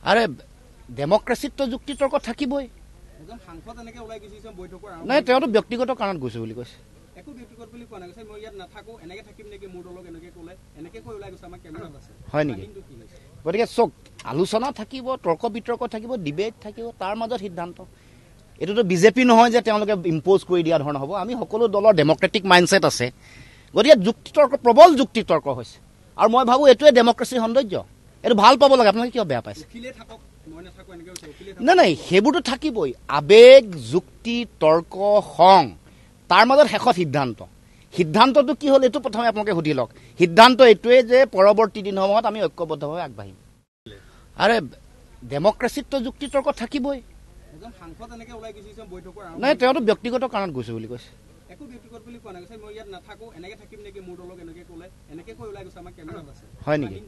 আৰে ডেমক্ৰেচিত তো যুক্তি তৰ্ক থাকিবই। নাই তেওঁতো ব্যক্তিগত কাৰণত গৈছো বুলি কৈছে। হয় নেকি? গতিকে চক আলোচনা থাকিব, তৰ্ক বিতৰ্ক থাকিব, ডিবেট থাকিব, তাৰ মাজত সিদ্ধান্ত। এইটোতো বিজেপি নহয় যে তেওঁলোকে ইম্প'জ কৰি দিয়া ধৰণৰ হ'ব। আমি সকলো দলৰ ডেমক্ৰেটিক মাইণ্ডছেট আছে। গতিকে যুক্তি তৰ্ক, প্ৰবল যুক্তি তৰ্ক হৈছে। আৰু মই ভাবোঁ এইটোৱে ডেমক্ৰেচিৰ সৌন্দৰ্য। এইটো ভাল পাব লাগে। আপোনালোকে কিয় বেয়া পাইছে? নাই সেইবোৰতো থাকিবই। আৱেগ, যুক্তি, তৰ্ক, খং, তাৰ মাজত শেষত সিদ্ধান্ত। সিদ্ধান্তটো কি হ'ল এইটো প্ৰথমে আপোনালোকে সুধি লওক। সিদ্ধান্ত এইটোৱে যে পৰৱৰ্তী দিনসমূহত আমি ঐক্যবদ্ধভাৱে আগবাঢ়িম। আৰে ডেমক্ৰেচিত তো যুক্তি তৰ্ক থাকিবই। নাই তেওঁতো ব্যক্তিগত কাৰণত গৈছো বুলি কৈছে। হয় নেকি?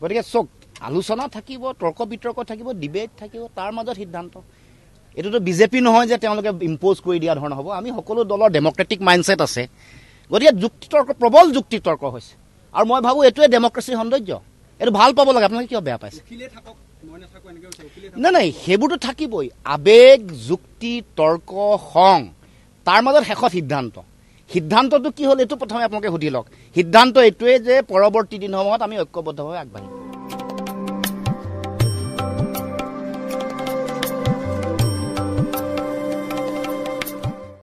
গতিকে চক আলোচনা থাকিব, তৰ্ক বিতৰ্ক থাকিব, ডিবেট থাকিব, তাৰ মাজত সিদ্ধান্ত। এইটোতো বিজেপি নহয় যে তেওঁলোকে ইম্প'জ কৰি দিয়া ধৰণৰ হ'ব। আমি সকলো দলৰ ডেমক্ৰেটিক মাইণ্ডছেট আছে। গতিকে যুক্তি তৰ্ক, প্ৰবল যুক্তি তৰ্ক হৈছে। আৰু মই ভাবোঁ এইটোৱে ডেমক্ৰেচিৰ সৌন্দৰ্য। এইটো ভাল পাব লাগে। আপোনালোকে কিয় বেয়া পাইছে? নাই সেইবোৰতো থাকিবই। আৱেগ, যুক্তি, তৰ্ক, খং, তাৰ মাজত শেষত সিদ্ধান্ত। সিদ্ধান্তটো কি হ'ল এইটো প্ৰথমে আপোনালোকে সুধি লওক। সিদ্ধান্ত এইটোৱে যে পৰৱৰ্তী দিনসমূহত আমি ঐক্যবদ্ধভাৱে আগবাঢ়িম।